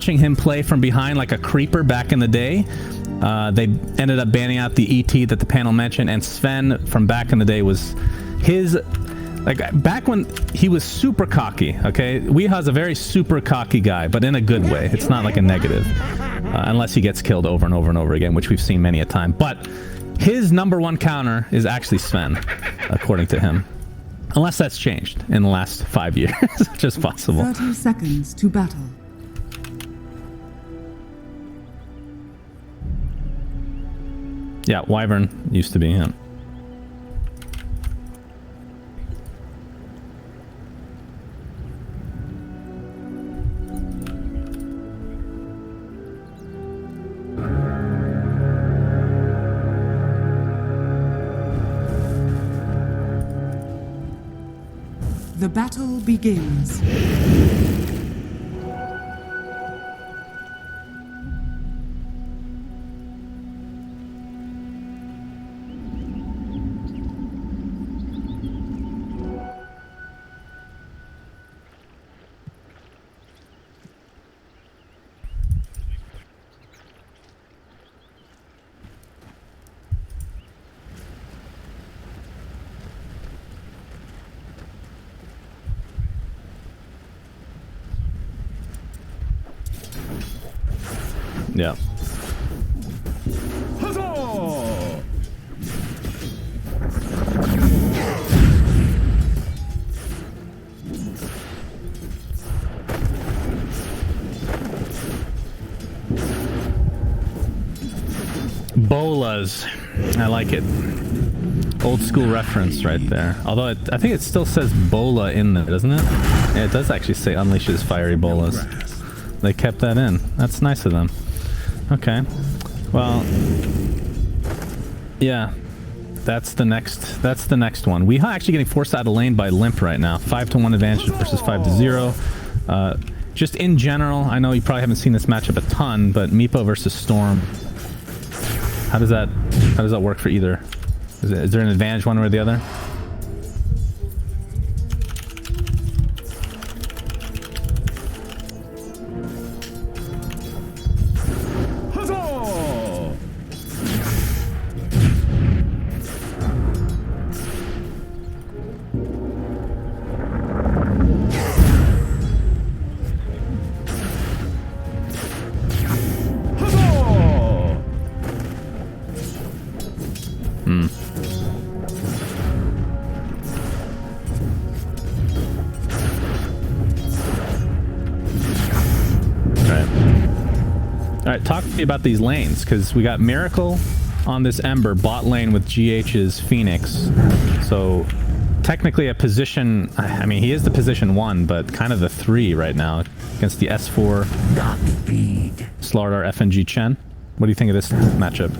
watching him play from behind like a creeper back in the day. They ended up banning out the ET that the panel mentioned, and Sven from back in the day was his, like, back when he was super cocky, okay? Weeha's a very super cocky guy, but in a good way. It's not like a negative, unless he gets killed over and over and over again, which we've seen many a time. But his #1 counter is actually Sven, according to him. Unless that's changed in the last 5 years, which is possible. 30 seconds to battle. Yeah, Wyvern used to be him. The battle begins. Yeah. Bolas. I like it. Old school reference right there. Although I think it still says Bola in there, doesn't it? Yeah, it does actually say unleashes fiery bolas. They kept that in. That's nice of them. Okay. Well, yeah. That's the next one. Weeha actually getting forced out of lane by Limmp right now. 5-1 advantage versus 5-0. Just in general, I know you probably haven't seen this matchup a ton, but Meepo versus Storm. How does that work for either? Is there an advantage one way or the other? Alright, talk to me about these lanes, because we got Miracle on this Ember, bot lane with GH's Phoenix. So, technically a position... I mean, he is the position 1, but kind of the 3 right now against the S4 Slardar FNG Chen. What do you think of this matchup?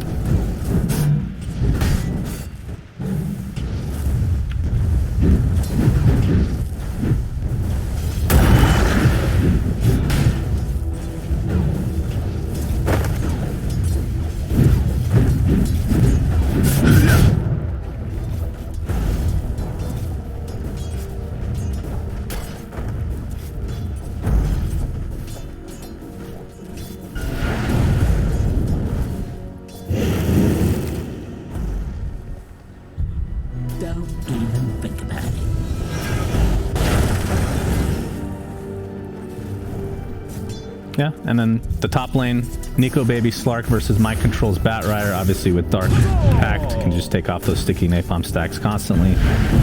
Yeah, and then the top lane, Nikobaby Slark versus Mike Control's Batrider, obviously with Dark Pact, can just take off those sticky napalm stacks constantly.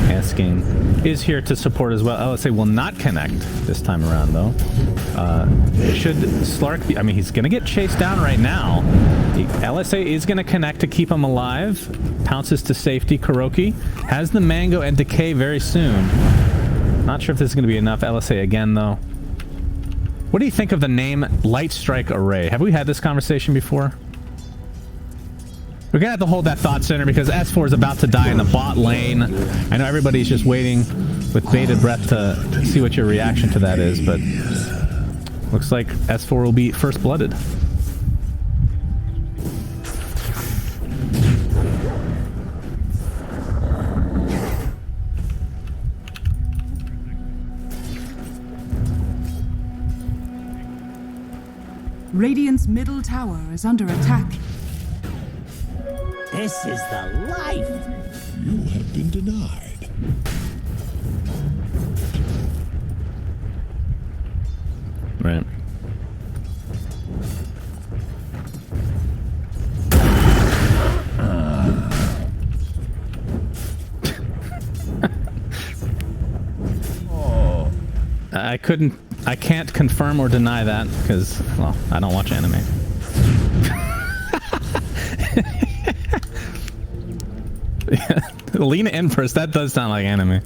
Handsken is here to support as well. LSA will not connect this time around, though. Should Slark be... I mean, he's going to get chased down right now. LSA is going to connect to keep him alive. Pounces to safety. KuroKy has the Mango and Decay very soon. Not sure if this is going to be enough. LSA again, though. What do you think of the name Light Strike Array? Have we had this conversation before? We're gonna have to hold that thought center because S4 is about to die in the bot lane. I know everybody's just waiting with bated breath to see what your reaction to that is, but looks like S4 will be first blooded. Radiant's middle tower is under attack. This is the life. You have been denied. Right. I can't confirm or deny that because, well, I don't watch anime. Yeah, Lena Inverse, that does sound like anime.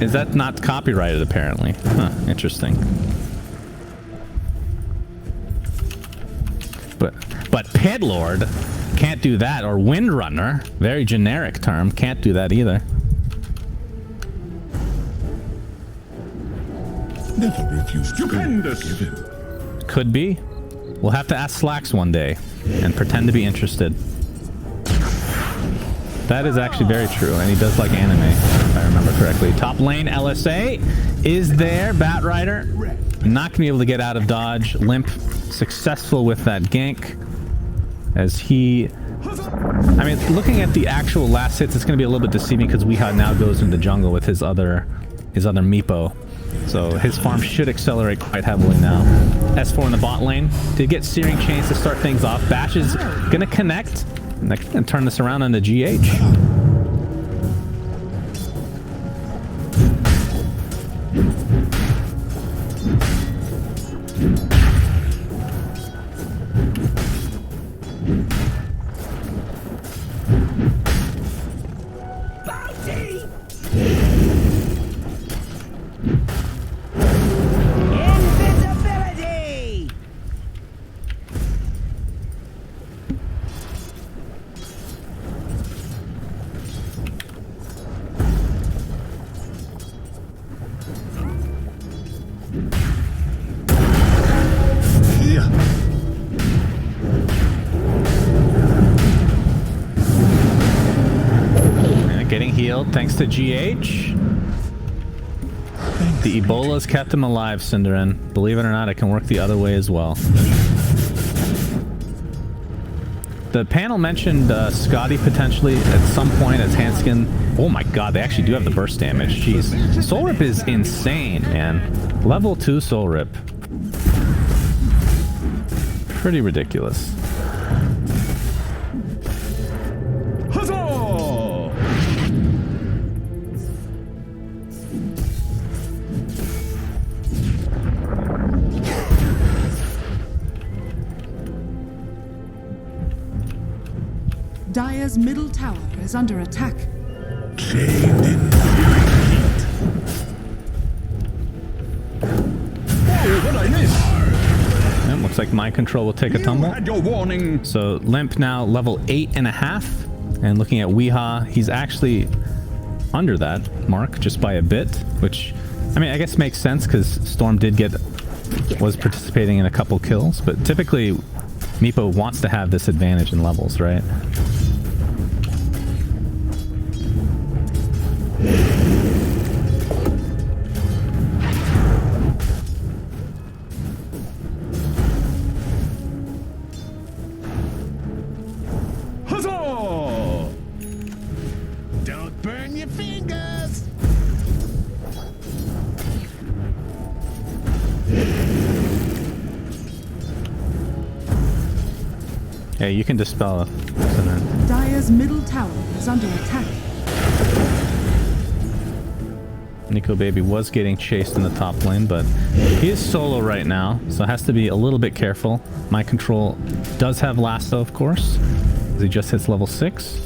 Is that not copyrighted apparently? Huh, interesting. But Pitlord can't do that, or Windrunner, very generic term, can't do that either. Never refuse stupendous. Could be. We'll have to ask Slacks one day and pretend to be interested. That is actually very true, and he does like anime, if I remember correctly. Top lane LSA is there. Batrider not gonna be able to get out of dodge. Limmp successful with that gank as he... I mean, looking at the actual last hits, it's gonna be a little bit deceiving because Weeha now goes into jungle with his other Meepo. So his farm should accelerate quite heavily now. S4 in the bot lane. Did get Searing Chains to start things off. Bash is going to connect and turn this around into GH. Thanks to GH. The Ebola's kept him alive, Cinderin. Believe it or not, it can work the other way as well. The panel mentioned Scotty potentially at some point as Handsken. Oh my god, they actually do have the burst damage. Jeez. Soul Rip is insane, man. Level 2 Soul Rip. Pretty ridiculous. Dire's middle tower is under attack. And looks like Mind Control will take a tumble. So Limmp now level 8.5. And looking at Weeha, he's actually under that mark just by a bit, which, I mean, I guess makes sense because Storm was participating in a couple kills, but typically Meepo wants to have this advantage in levels, right? Don't burn your fingers. Yeah, you can dispel it. Dire's middle tower is under attack. Nikobaby was getting chased in the top lane, but he is solo right now, so has to be a little bit careful. Mind Control does have Lasso, of course, as he just hits level 6.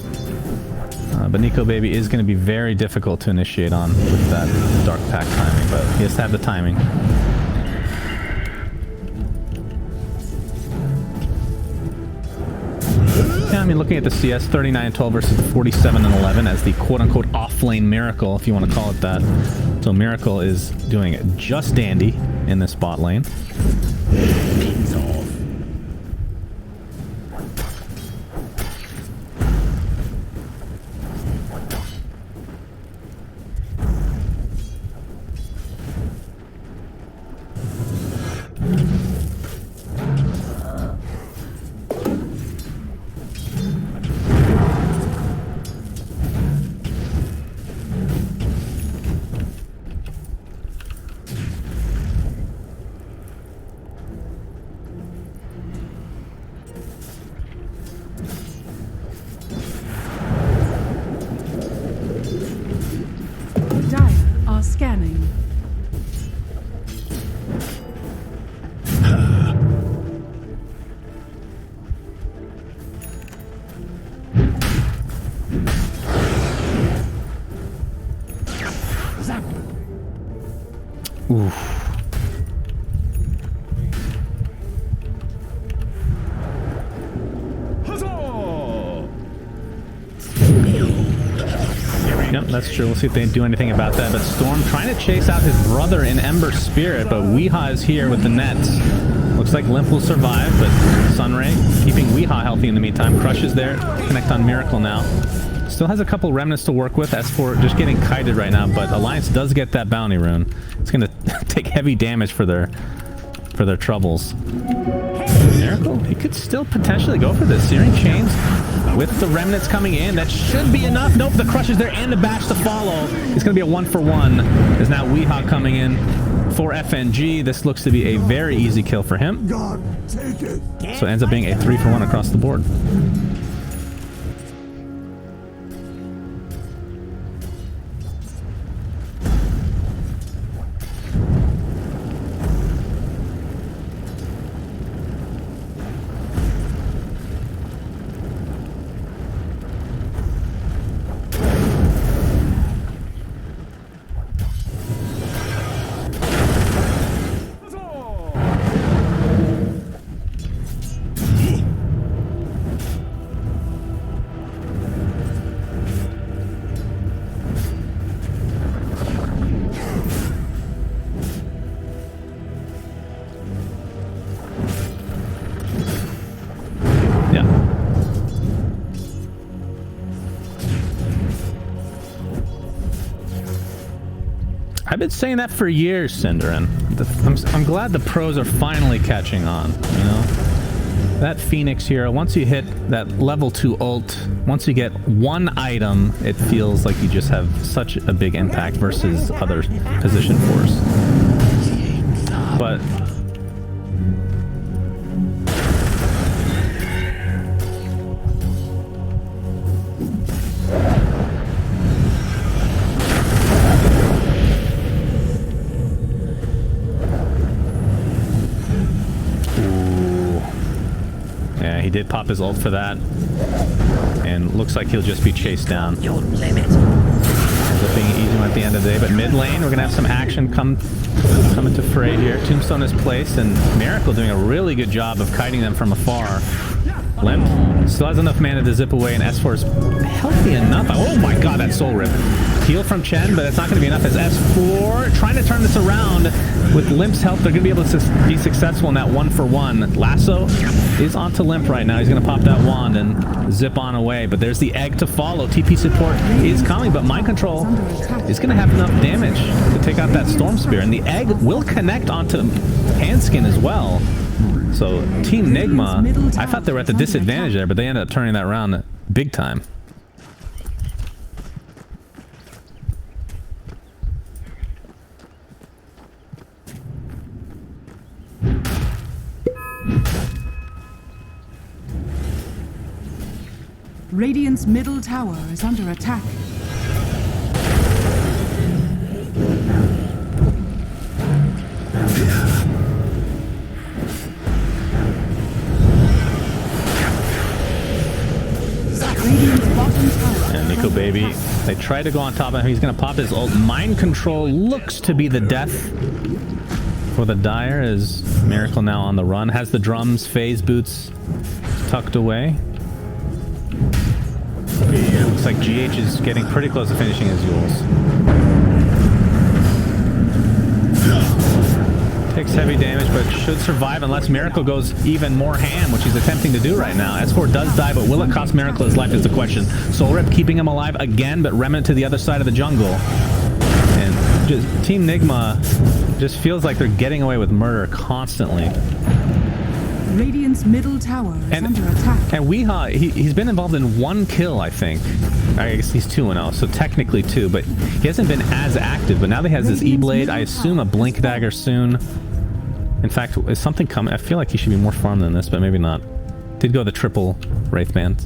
But Nikobaby is going to be very difficult to initiate on with that Dark Pack timing, but he has to have the timing. Yeah, I mean, looking at the CS, 39-12 versus 47-11 as the quote-unquote off-lane miracle, if you want to call it that. So Miracle is doing just dandy in this bot lane. Oof. Yep, that's true. We'll see if they do anything about that. But Storm trying to chase out his brother in Ember Spirit, but Weehaw is here with the nets. Looks like Limmp will survive, but Sunray keeping Weehaw healthy in the meantime. Crushes there. Connect on Miracle now. Still has a couple remnants to work with. S4 just getting kited right now, but Alliance does get that bounty rune. It's going to take heavy damage for their troubles. Miracle, he could still potentially go for this. Searing Chains with the remnants coming in. That should be enough. Nope, the crush is there and the bash to follow. It's going to be a 1-for-1. There's now Weehaw coming in for FNG. This looks to be a very easy kill for him. God, take it. So it ends up being a 3-for-1 across the board. I've been saying that for years, Cinderin. I'm glad the pros are finally catching on, you know? That Phoenix here, once you hit that level 2 ult, once you get one item, it feels like you just have such a big impact versus other position force. But he did pop his ult for that, and looks like he'll just be chased down. Ends up being an easy one at the end of the day, but mid lane, we're gonna have some action come into fray here. Tombstone is placed, and Miracle doing a really good job of kiting them from afar. Limmp still has enough mana to zip away, and S4 is healthy enough. Oh my god, that soul rip. Heal from Chen, but it's not going to be enough as S4 trying to turn this around. With Limp's help, they're going to be able to be successful in that 1-for-1. Lasso is onto Limmp right now. He's going to pop that wand and zip on away, but there's the egg to follow. TP support is coming, but Mind Control is going to have enough damage to take out that Storm Spear, and the egg will connect onto Handsken as well. So Team Nigma, I thought they were at the disadvantage there, but they ended up turning that around big time. Radiant's middle tower is under attack. And Nikobaby, they try to go on top of him. He's going to pop his ult. Mind Control looks to be the death for the Dire, as Miracle now on the run. Has the drums, phase boots tucked away. Looks like GH is getting pretty close to finishing his Yules. Takes heavy damage, but should survive unless Miracle goes even more ham, which he's attempting to do right now. S4 does die, but will it cost Miracle his life is the question. Soul Rip keeping him alive again, but Remnant to the other side of the jungle. And just Team Nigma just feels like they're getting away with murder constantly. Radiant's middle tower is under attack. And Weehaw, he's been involved in 1 kill, I think. I guess he's 2-0, so technically 2, but he hasn't been as active. But now that he has this E-Blade, I assume a Blink Dagger soon. In fact, is something coming? I feel like he should be more farmed than this, but maybe not. Did go the triple Wraith Band.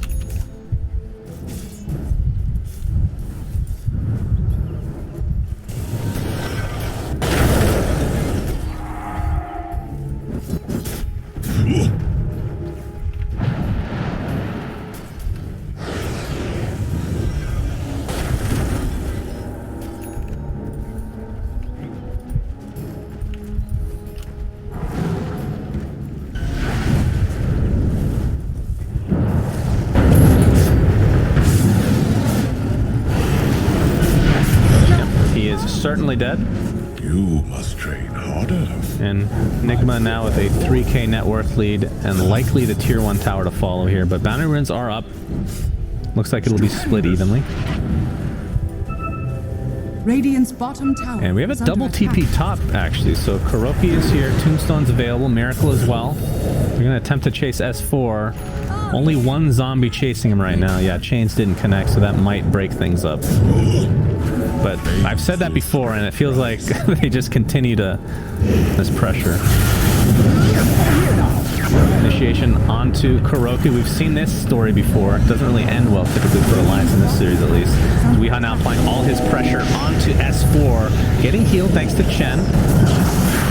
unfortunately dead. You must train harder. And Nigma now with a 3k net worth lead and likely the tier 1 tower to follow here. But bounty runes are up. Looks like it'll be split evenly. Radiant's bottom tower. And we have a is under double attack. TP top, actually. So KuroKy is here. Tombstone's available. Miracle as well. We're going to attempt to chase S4. Only one zombie chasing him right now. Yeah, chains didn't connect, so that might break things up. But I've said that before, and it feels like they just continue to... this pressure. Initiation onto KuroKy. We've seen this story before. It doesn't really end well, typically for Alliance in this series at least. Weeha now applying all his pressure onto S4. Getting healed thanks to Chen.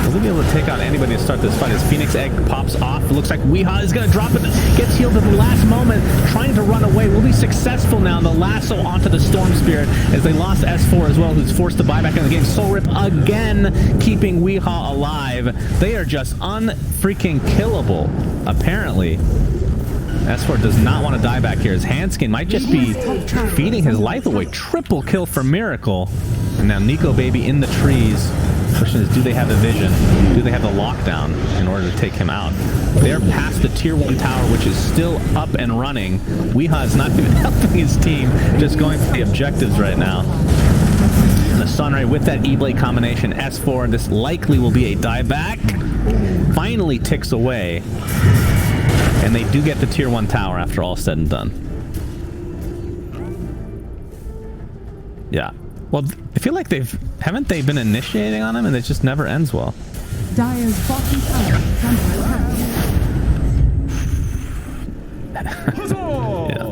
Will he be able to take out anybody to start this fight? As Phoenix Egg pops off, it looks like Weeha is going to drop it. Gets healed at the last moment, trying to run away. Will be successful now in the lasso onto the Storm Spirit as they lost S4 as well, who's forced to buy back in the game. Soul Rip again, keeping Weeha alive. They are just unfreaking killable, apparently. S4 does not want to die back here as Handsken might just be feeding his life away. Triple kill for Miracle. And now Nikobaby in the trees. The question is, do they have the vision? Do they have the lockdown in order to take him out? They're past the tier 1 tower, which is still up and running. Weeha is not even helping his team, just going for the objectives right now. And the Sunray with that E-Blade combination, S4, this likely will be a dieback. Finally ticks away. And they do get the tier 1 tower after all said and done. Yeah. Well, I feel like haven't they been initiating on him and it just never ends well. Dire's bottom tower is under attack. Yeah.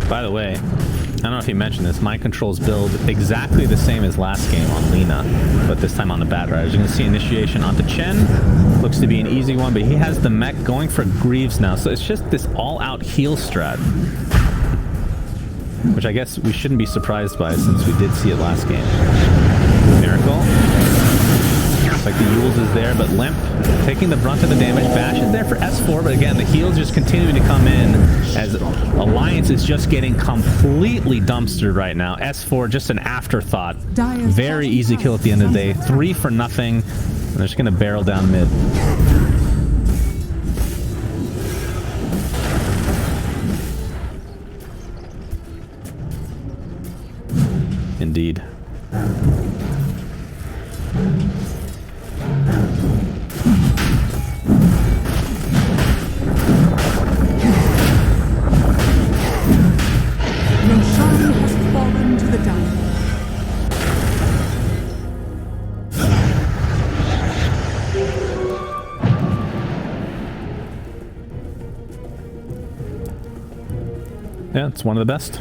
By the way, I don't know if you mentioned this, my controls build exactly the same as last game on Lina, but this time on the Bat Riders. You can see initiation onto Chen. Looks to be an easy one, but he has the mech going for Greaves now, so it's just this all-out heal strat. Which I guess we shouldn't be surprised by since we did see it last game. Miracle. Looks like the Yules is there, but Limmp taking the brunt of the damage. Bash is there for S4, but again, the heals just continuing to come in as Alliance is just getting completely dumpstered right now. S4 just an afterthought. Very easy kill at the end of the day. 3 for nothing. And they're just going to barrel down mid. Indeed. Yeah, it's one of the best.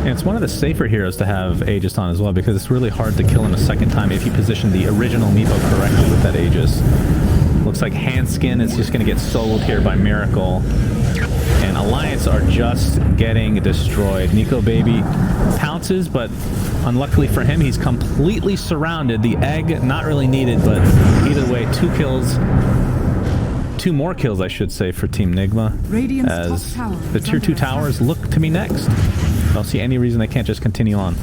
And it's one of the safer heroes to have Aegis on as well, because it's really hard to kill him a second time if you position the original Meepo correctly with that Aegis. Looks like Handsken is just going to get soloed here by Miracle. And Alliance are just getting destroyed. Nikobaby pounces, but unluckily for him, he's completely surrounded. The egg, not really needed, but either way, 2 kills. 2 more kills, I should say, for Team Nigma. As the tier 2 towers look to be next. I don't see any reason they can't just continue on.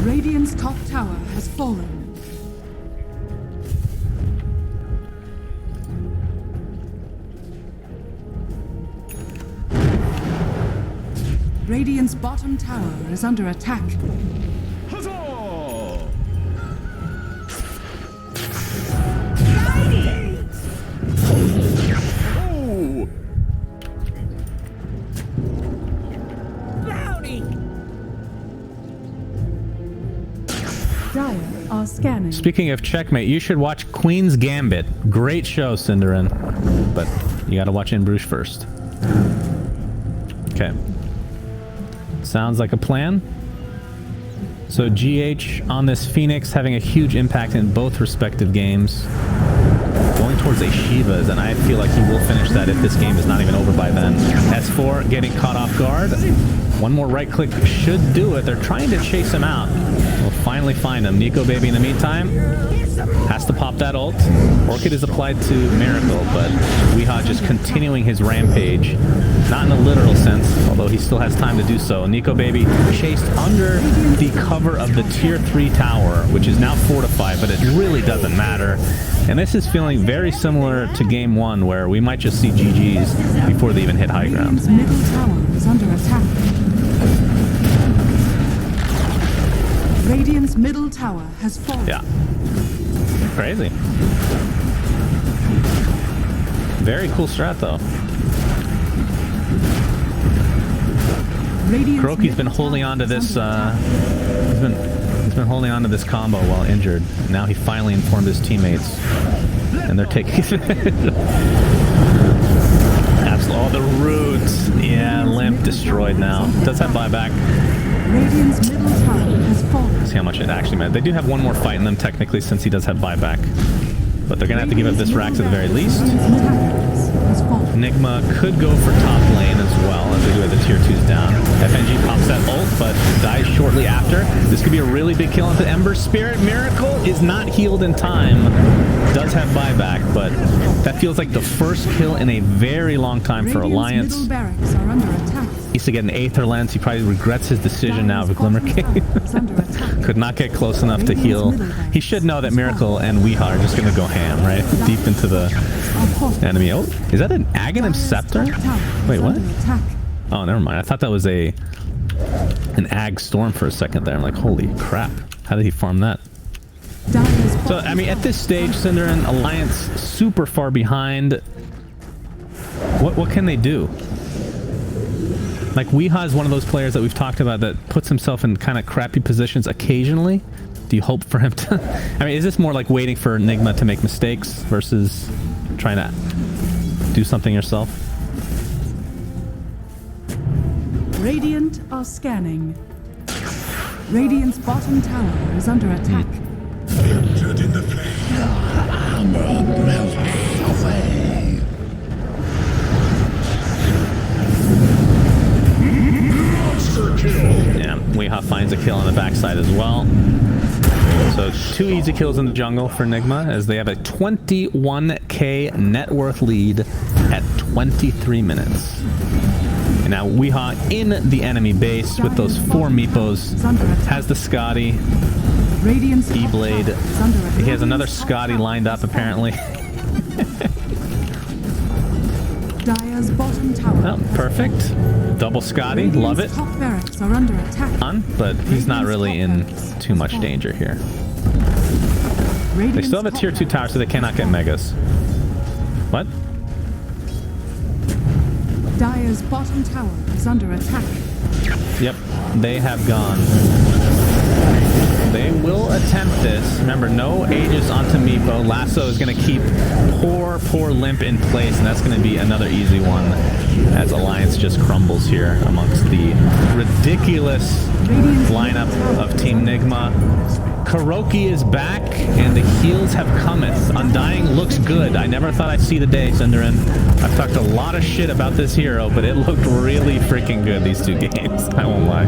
Radiant's top tower has fallen. Radiant's bottom tower is under attack. Dire are scanning. Speaking of checkmate, you should watch Queen's Gambit. Great show, Cinderin. But you gotta watch In Bruges first. Okay. Sounds like a plan. So GH on this Phoenix having a huge impact in both respective games. Going towards a Shivas, and I feel like he will finish that if this game is not even over by then. S4 getting caught off guard. One more right click should do it. They're trying to chase him out. We'll finally find him. Nikobaby in the meantime has to pop that ult. Orchid is applied to Miracle, but Weehaw just continuing his rampage. Not in a literal sense, although he still has time to do so. Nikobaby chased under the cover of the tier 3 tower, which is now fortified, but it really doesn't matter. And this is feeling very similar to game 1, where we might just see GG's before they even hit high ground. Radiant's middle tower is under attack. Radiant's middle tower has fallen. Yeah. Crazy. Very cool strat, though. KuroKy's been holding on to this, he's been holding on to this combo while injured. Now he finally informed his teammates, and they're taking absolutely all the roots. Yeah, Limmp destroyed now. Does have buyback. Radiant's middle tower has fallen. See how much it actually meant. They do have one more fight in them technically, since he does have buyback, but they're gonna have to give up this Rax at the very least. Nigma could go for top lane as well, as they do have the tier 2s down. FNG pops that ult, but dies shortly after. This could be a really big kill into Ember Spirit. Miracle is not healed in time. Does have buyback, but that feels like the first kill in a very long time for Alliance. Middle barracks are under attack. He used to get an Aether Lens. He probably regrets his decision now of a Glimmer King. Could not get close enough to heal. He should know that Miracle and Weehaw are just going to go ham, right? Deep into the enemy. Oh, is that an Aghanim Scepter? Wait, what? Oh, never mind. I thought that was an Ag Storm for a second there. I'm like, holy crap. How did he farm that? So, I mean, at this stage, Cinderin, Alliance super far behind. What can they do? Like, Weehaw is one of those players that we've talked about that puts himself in kind of crappy positions occasionally. Do you hope for him to... I mean, is this more like waiting for Nigma to make mistakes versus trying to do something yourself? Radiant are scanning. Radiant's bottom tower is under attack. Entered in the flame. Armor melting away. Monster kill. Yeah, Weehaw finds a kill on the backside as well. So 2 easy kills in the jungle for Nigma, as they have a 21k net worth lead at 23 minutes. And now Weehaw in the enemy base with those 4 Meepos. Has the Scotty. E-Blade. He has another Scotty lined up, apparently. Dire's bottom tower. Oh, perfect. Double Scotty. Love it. Top barracks are under attack. But he's not really in too much danger here. They still have a tier 2 tower, so they cannot get megas. What? Dire's bottom tower is under attack. Yep, they have gone. They will attempt this. Remember, no Aegis onto Meepo. Lasso is going to keep poor Limmp in place, and that's going to be another easy one as Alliance just crumbles here amongst the ridiculous lineup of Team Nigma. KuroKy is back, and the heals have cometh. Undying looks good. I never thought I'd see the day, Cinderin. I've talked a lot of shit about this hero, but it looked really freaking good these 2 games. I won't lie.